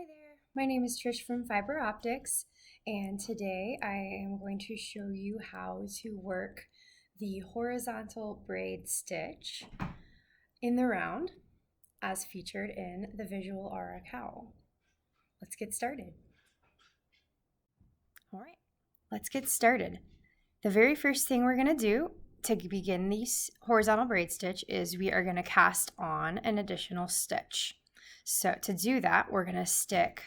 Hi there, my name is Trish from Fiber Optics, and today I am going to show you how to work the horizontal braid stitch in the round as featured in the Visual Aura Cowl. Let's get started. All right, let's get started. The very first thing we're going to do to begin these horizontal braid stitch is we are going to cast on an additional stitch. So to do that, we're going to stick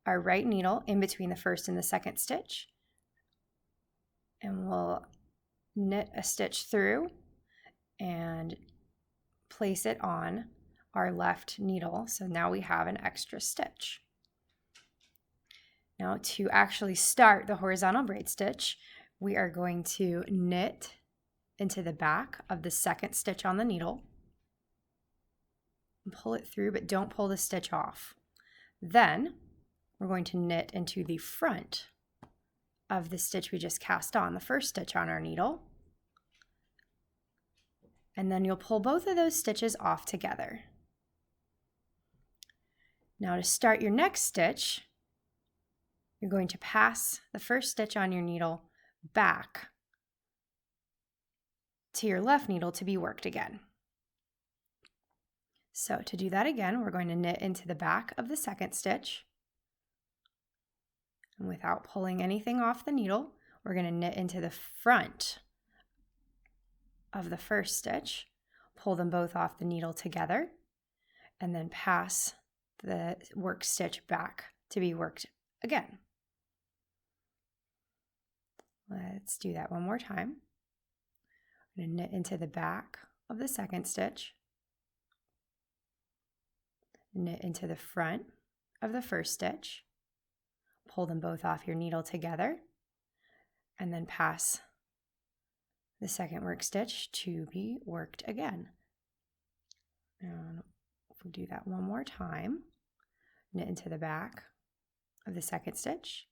our right needle in between the first and the second stitch, and we'll knit a stitch through and place it on our left needle. So now we have an extra stitch. Now to actually start the horizontal braid stitch, we are going to knit into the back of the second stitch on the needle and pull it through, but don't pull the stitch off. Then we're going to knit into the front of the stitch we just cast on, the first stitch on our needle. And then you'll pull both of those stitches off together. Now to start your next stitch, you're going to pass the first stitch on your needle back to your left needle to be worked again. So to do that again, we're going to knit into the back of the second stitch. And without pulling anything off the needle, we're going to knit into the front of the first stitch, pull them both off the needle together, and then pass the work stitch back to be worked again. Let's do that one more time. I'm going to knit into the back of the second stitch, knit into the front of the first stitch, pull them both off your needle together, and then pass the second work stitch to be worked again. And if we do that one more time, knit into the back of the second stitch,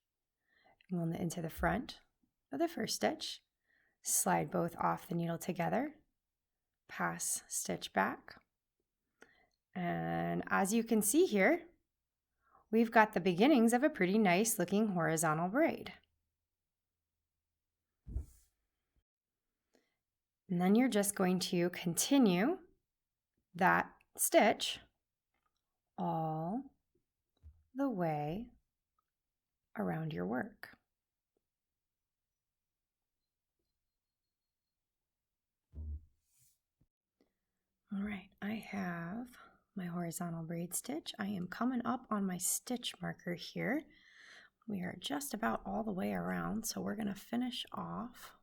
and we'll knit into the front of the first stitch, slide both off the needle together, pass stitch back. And as you can see here, we've got the beginnings of a pretty nice looking horizontal braid. And then you're just going to continue that stitch all the way around your work. All right, I have my horizontal braid stitch. I am coming up on my stitch marker here. We are just about all the way around, so we're going to finish off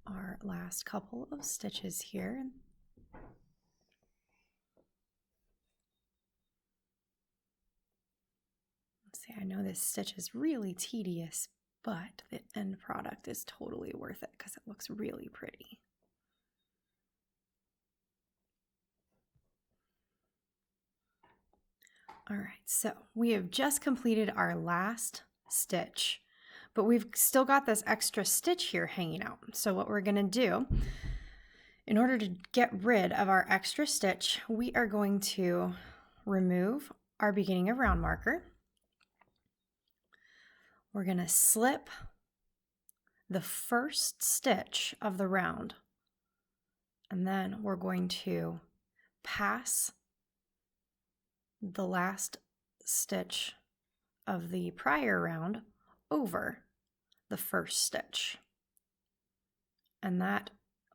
our last couple of stitches here. Let's see, I know this stitch is really tedious, but the end product is totally worth it because it looks really pretty. All right, so we have just completed our last stitch, but we've still got this extra stitch here hanging out. So what we're going to do, in order to get rid of our extra stitch, we are going to remove our beginning of round marker. We're going to slip the first stitch of the round, and then we're going to pass the last stitch of the prior round over the first stitch, and that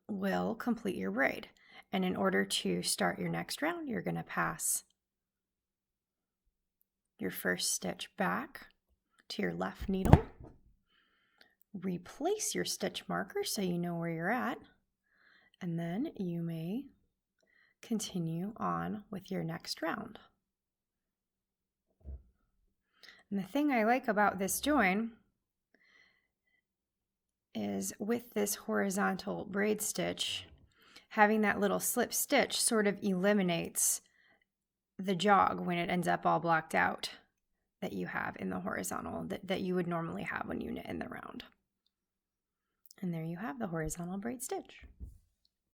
will complete your braid. And in order to start your next round, you're going to pass your first stitch back to your left needle, replace your stitch marker so you know where you're at, and then you may continue on with your next round. And the thing I like about this join is with this horizontal braid stitch, having that little slip stitch sort of eliminates the jog when it ends up all blocked out that you have in the horizontal that you would normally have when you knit in the round. And there you have the horizontal braid stitch.